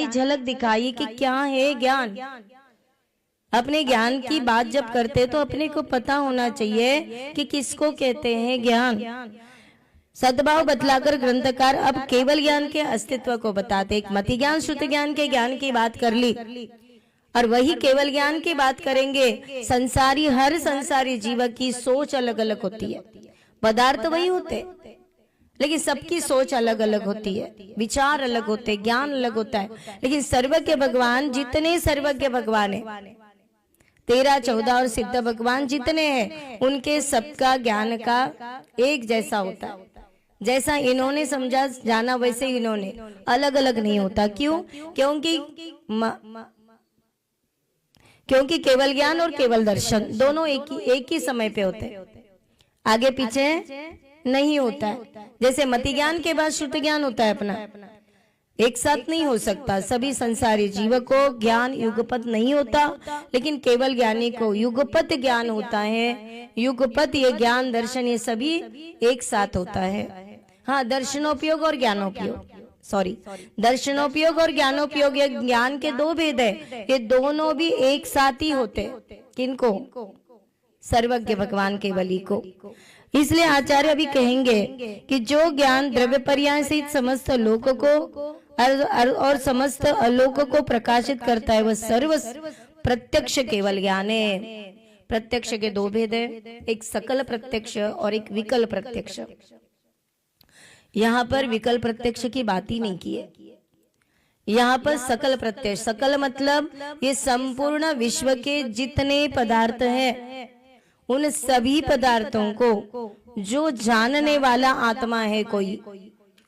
की झलक दिखाई कि क्या है ज्ञान। अपने ज्ञान की बात जब करते तो अपने को पता होना चाहिए कि किसको कहते हैं ज्ञान। सद्भाव बतलाकर ग्रंथकार अब केवल ज्ञान के अस्तित्व को बताते। एक मति ज्ञान श्रुति ज्ञान के ज्ञान की बात कर ली और वही केवल ज्ञान की बात करेंगे। हर संसारी जीव की सोच अलग अलग होती है। पदार्थ वही होते लेकिन सबकी सोच अलग अलग होती है, विचार अलग होते, ज्ञान अलग होता है। लेकिन सर्वज्ञ भगवान जितने सर्वज्ञ भगवान है, 13, 14 और सिद्ध भगवान जितने हैं, उनके सबका ज्ञान का एक जैसा होता है। जैसा इन्होंने समझा जाना वैसे इन्होंने अलग अलग नहीं होता। क्यों? क्योंकि केवल ज्ञान और केवल दर्शन दोनों एक ही समय पे होते हैं, आगे पीछे नहीं होता है। जैसे मति ज्ञान के बाद श्रुति ज्ञान होता है अपना, एक साथ नहीं हो सकता। सभी संसारी जीव को ज्ञान युगपत नहीं होता, लेकिन केवल ज्ञानी को युगपत ज्ञान होता है। युगपत ये ज्ञान दर्शन ये सभी एक साथ होता है। हाँ, दर्शनोपयोग और ज्ञानोपयोग, दर्शनोपयोग और ज्ञानोपयोग, ये ज्ञान के दो भेद है। ये दोनों भी एक साथ ही होते। किनको? सर्वज्ञ भगवान के बलि को। इसलिए आचार्य अभी कहेंगे कि जो ज्ञान द्रव्य पर्याय सहित समस्त लोक को और समस्त अलोक को प्रकाशित करता है, वह सर्व प्रत्यक्ष केवल ज्ञान है। प्रत्यक्ष के दो भेद है, एक सकल प्रत्यक्ष और एक विकल प्रत्यक्ष। यहाँ पर विकल प्रत्यक्ष की बात ही नहीं की है, यहाँ पर सकल प्रत्यक्ष। सकल मतलब ये संपूर्ण विश्व के जितने पदार्थ हैं, उन सभी पदार्थों को जो जानने वाला आत्मा है,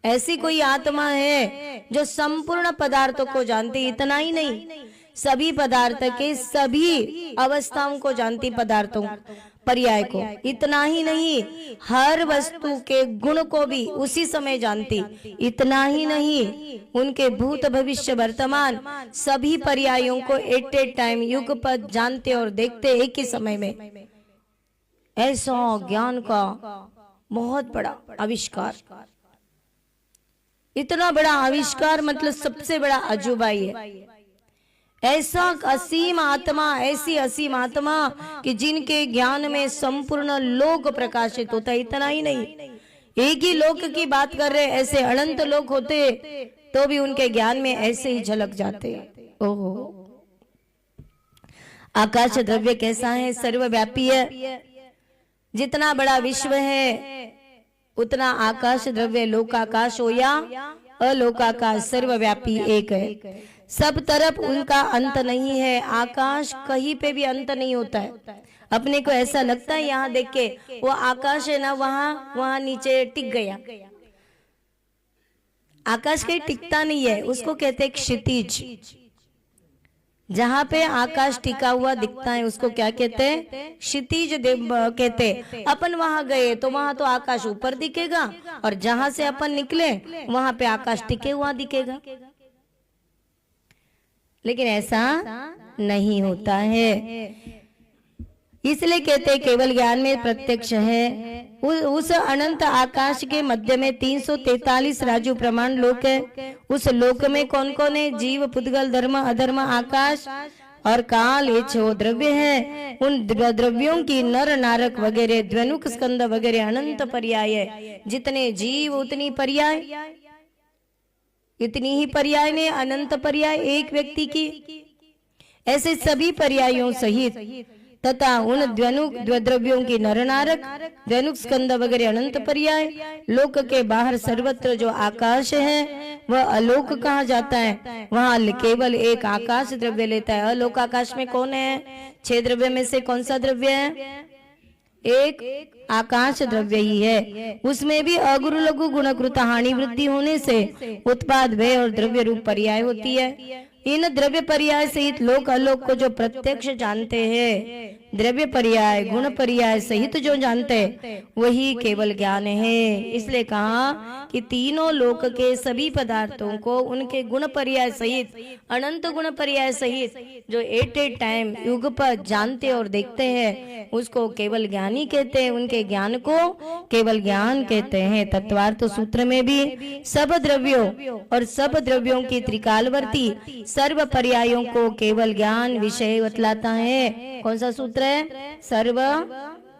ऐसी कोई आत्मा है जो संपूर्ण पदार्थों को जानती। इतना ही नहीं, सभी पदार्थ के सभी अवस्थाओं को जानती, पदार्थों पर्याय को। इतना ही नहीं, हर वस्तु के गुण को भी उसी समय जानती। इतना ही नहीं, उनके भूत भविष्य वर्तमान सभी पर्यायों को एट ए टाइम युगपत जानते और देखते एक ही समय में। ऐसा ज्ञान का बहुत बड़ा आविष्कार, इतना बड़ा आविष्कार, मतलब सबसे बड़ा अजूबा ही है। ऐसा असीम आत्मा, ऐसी असीम आत्मा कि जिनके ज्ञान में संपूर्ण लोक प्रकाशित होता है। इतना ही नहीं, एक ही लोक की बात कर रहे, ऐसे अनंत लोक होते तो भी उनके ज्ञान में ऐसे ही झलक जाते। ओहो, आकाश द्रव्य कैसा है? सर्वव्यापी है। जितना बड़ा विश्व है उतना आकाश द्रव्य, लोकाकाश हो या अलोकाकाश, सर्वव्यापी एक है। सब तरफ उनका अंत नहीं है। आकाश कहीं पे भी अंत नहीं होता है। अपने को ऐसा लगता है यहाँ देख के वो आकाश है ना, वहां नीचे टिक गया। आकाश कहीं टिकता नहीं है, उसको कहते हैं क्षितिज। जहाँ पे आकाश टिका हुआ दिखता है उसको क्या कहते हैं? क्षितिज कहते। अपन वहां गए तो वहां तो आकाश ऊपर दिखेगा और जहां से अपन निकले वहां पे आकाश टिके हुआ दिखेगा। लेकिन ऐसा नहीं होता है, इसलिए कहते हैं केवल ज्ञान में प्रत्यक्ष है। उस अनंत आकाश के मध्य में 343 राजू प्रमाण लोक है। उस लोक में कौन कौन है? जीव, पुद्गल, धर्म, अधर्म, आकाश और काल, ये 6 द्रव्य हैं। उन द्रव्यों की नर नारक वगैरह, द्वनुक, स्कंद वगैरह अनंत पर्याय है। जितने जीव उतनी पर्याय, इतनी ही पर्याय ने अनंत पर्याय एक व्यक्ति की। ऐसे सभी पर्यायों सहित तथा उन द्रव्यों की नरनारक, द्वनुक, स्कंद वगैरह अनंत पर्याय। लोक के बाहर सर्वत्र जो आकाश है वह अलोक कहा जाता है। वहां केवल एक आकाश द्रव्य लेता है। अलोक आकाश में कौन है? 6 द्रव्य में से कौन सा द्रव्य है? एक आकाश द्रव्य ही है। उसमें भी अगुरु लघु गुणकृत हानि वृद्धि होने से उत्पाद व्यय और द्रव्य रूप पर्याय होती है। इन द्रव्य पर्याय सहित लोक अलोक को जो प्रत्यक्ष जानते हैं द्रव्य पर्याय गुण पर्याय सहित जो जानते वही केवल ज्ञान है। इसलिए कहा कि तीनों लोक के सभी पदार्थों को उनके गुण पर्याय सहित अनंत गुण पर्याय सहित जो एट ए टाइम युगपत जानते और देखते हैं उसको केवल ज्ञानी कहते हैं। उनके ज्ञान को केवल ज्ञान कहते हैं। तत्वार्थ सूत्र में भी सब द्रव्यों और सब द्रव्यों की त्रिकालवर्ती सर्व पर्यायों को केवल ज्ञान विषय बतलाता है। कौन सा सूत्र है? सर्व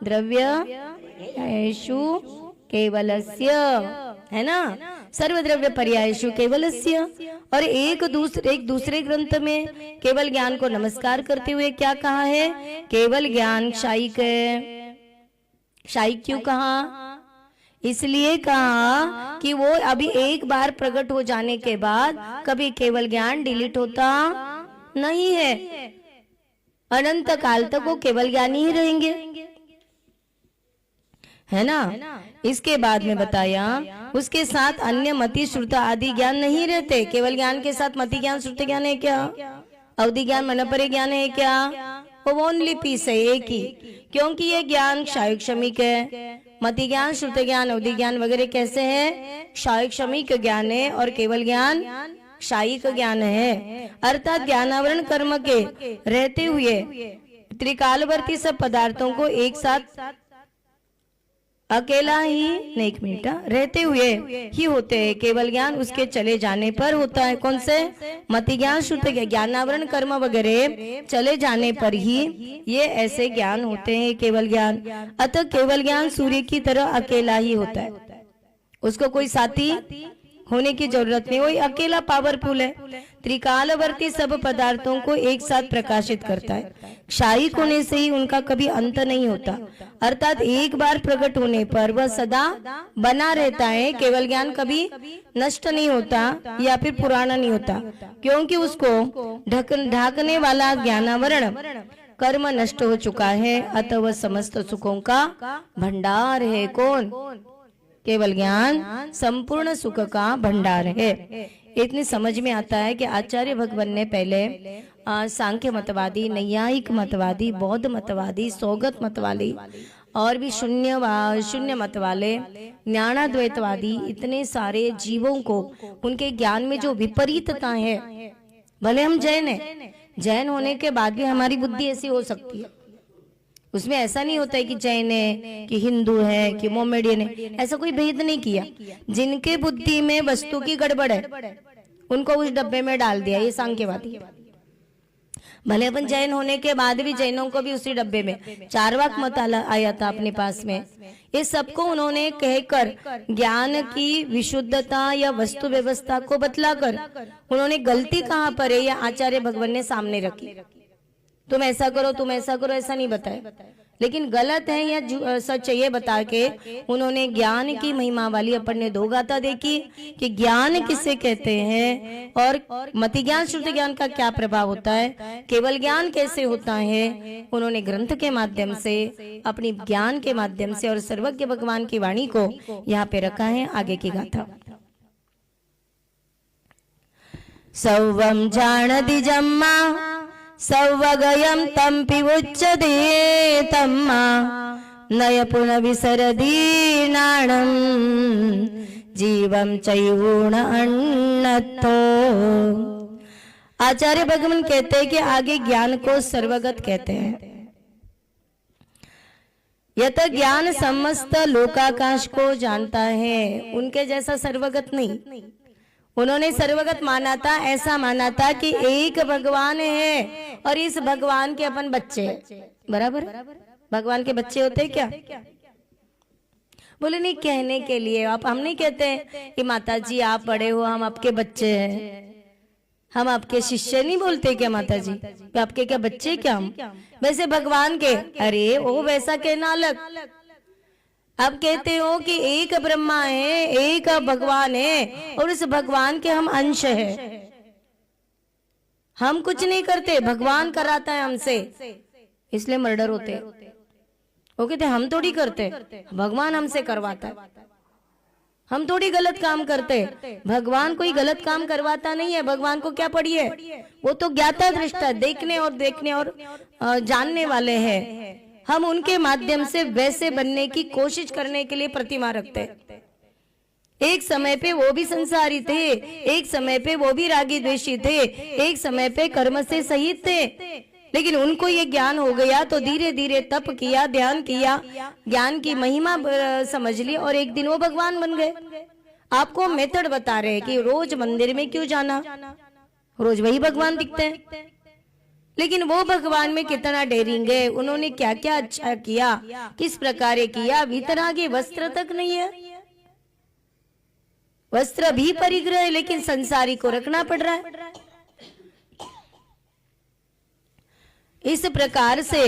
द्रव्येषु केवलस्य, है ना? सर्व द्रव्य पर्यायेषु केवलस्य। और एक दूसरे ग्रंथ में केवल ज्ञान को नमस्कार करते हुए क्या कहा है? केवल ज्ञान क्षायिक है। क्षायिक क्यों कहा? इसलिए कहा कि वो अभी एक बार प्रकट हो जाने के बाद कभी केवल ज्ञान डिलीट होता नहीं है। अनंत काल तक वो केवल ज्ञानी ही रहेंगे, है ना? इसके बाद में बताया उसके साथ अन्य मति श्रुत आदि ज्ञान नहीं रहते। केवल ज्ञान के साथ मति ज्ञान श्रुत ज्ञान है क्या? अवधि ज्ञान मनपरे ज्ञान है क्या? वो ओनली पीस है, एक ही। क्योंकि ये ज्ञान क्षायिक क्षमिक है। मति ज्ञान श्रुत ज्ञान अवधि ज्ञान वगैरह कैसे है? क्षायिक क्षमिक ज्ञान है और केवल ज्ञान क्षायिक ज्ञान है। अर्थात ज्ञानावरण कर्म के रहते हुए त्रिकालवर्ती सब पदार्थों को एक साथ अकेला ही नहीं, एक मिनट, रहते हुए ही होते हैं। केवल ज्ञान उसके चले जाने पर होता है। कौन से? मति ज्ञान श्रुत ज्ञानावरण कर्म वगैरह चले जाने पर ही ये ऐसे ज्ञान होते हैं, केवल ज्ञान। अतः केवल ज्ञान सूर्य की तरह अकेला ही होता है, उसको कोई साथी होने की जरूरत नहीं, वही अकेला पावरफुल है। त्रिकालवर्ती सब पदार्थों को एक साथ प्रकाशित करता है। क्षायिक होने से ही उनका कभी अंत नहीं होता, अर्थात एक बार प्रकट होने पर वह सदा बना रहता है। केवल ज्ञान कभी नष्ट नहीं होता या फिर पुराना नहीं होता, क्योंकि उसको ढकने वाला ज्ञानावरण कर्म नष्ट हो चुका है। अतः वह समस्त सुखों का भंडार है। कौन? केवल ज्ञान संपूर्ण सुख का भंडार है। इतनी समझ में आता है कि आचार्य भगवान ने पहले सांख्य मतवादी, नैयायिक मतवादी, बौद्ध मतवादी, सौगत मतवादी और भी शून्य मत वाले, ज्ञानाद्वैतवादी, इतने सारे जीवों को उनके ज्ञान में जो विपरीतता है, भले हम जैन हैं, जैन होने के बाद भी हमारी बुद्धि ऐसी हो सकती है। उसमें ऐसा नहीं होता है कि जैन है कि हिंदू है कि मोमेडियन है, ऐसा कोई भेद नहीं किया। जिनके बुद्धि में वस्तु की गड़बड़ है उनको उस डब्बे में डाल दिया, ये सांख्यवादी। भले अपन जैन होने के बाद भी जैनों को भी उसी डब्बे में चार्वाक मत आया था अपने पास में। ये सबको उन्होंने कहकर ज्ञान की विशुद्धता या वस्तु व्यवस्था को बतलाकर उन्होंने गलती कहाँ पर है या आचार्य भगवान ने सामने रखी। तुम ऐसा करो, तुम ऐसा करो, ऐसा नहीं बताया, लेकिन गलत है या सच है ये बता के उन्होंने ज्ञान की महिमा वाली अपन ने दो गाथा देखी कि ज्ञान किसे कहते हैं और मति ज्ञान श्रुति ज्ञान का क्या प्रभाव होता है, केवल ज्ञान कैसे होता है। उन्होंने ग्रंथ के माध्यम से, अपनी ज्ञान के माध्यम से और सर्वज्ञ भगवान की वाणी को यहाँ पे रखा है। आगे की गाथा। सौवम जानति जम्मा सौवगयं तं पिबुच्यते तम्मा नय पुनः विसरदीनाणं जीवं चैवूण अन्नतो। आचार्य भगवान कहते हैं कि आगे ज्ञान को सर्वगत कहते हैं। यत ज्ञान समस्त लोकाकाश को जानता है, उनके जैसा सर्वगत नहीं। उन्होंने सर्वगत माना था, ऐसा माना था कि एक भगवान है और इस भगवान के अपन बच्चे हैं। बराबर? भगवान के बच्चे होते हैं क्या? बोले नहीं, कहने के लिए। आप हम नहीं कहते कि माता जी आप बड़े हो, हम आपके बच्चे हैं, हम आपके शिष्य नहीं बोलते क्या माता जी? आपके क्या बच्चे क्या हम? वैसे भगवान के, अरे वो वैसा कहना अलग। अब कहते हो कि एक ब्रह्मा है, एक भगवान है और उस भगवान के हम अंश है। हम कुछ नहीं करते, भगवान कराता है हमसे, इसलिए मर्डर होते। वो कहते हम थोड़ी करते, भगवान हमसे करवाता है। हम थोड़ी गलत काम करते। भगवान कोई गलत काम करवाता नहीं है। भगवान को क्या पड़ी है, वो तो ज्ञाता दृष्टा, देखने और जानने वाले हैं। हम उनके माध्यम से वैसे बनने की कोशिश करने के लिए प्रतिमा रखते हैं। एक समय पे वो भी संसारी थे, एक समय पे वो भी रागी द्वेषी थे, एक समय पे कर्म से सहित थे, लेकिन उनको ये ज्ञान हो गया तो धीरे धीरे तप किया, ध्यान किया, ज्ञान की महिमा समझ ली और एक दिन वो भगवान बन गए। आपको मेथड बता रहे कि रोज मंदिर में क्यों जाना, रोज वही भगवान दिखते हैं, लेकिन वो भगवान में कितना डेयरिंग है, उन्होंने क्या क्या अच्छा किया, किस प्रकार किया, भीतर आगे वस्त्र तक नहीं है। वस्त्र भी परिग्रह है, लेकिन संसारी को रखना पड़ रहा है। इस प्रकार से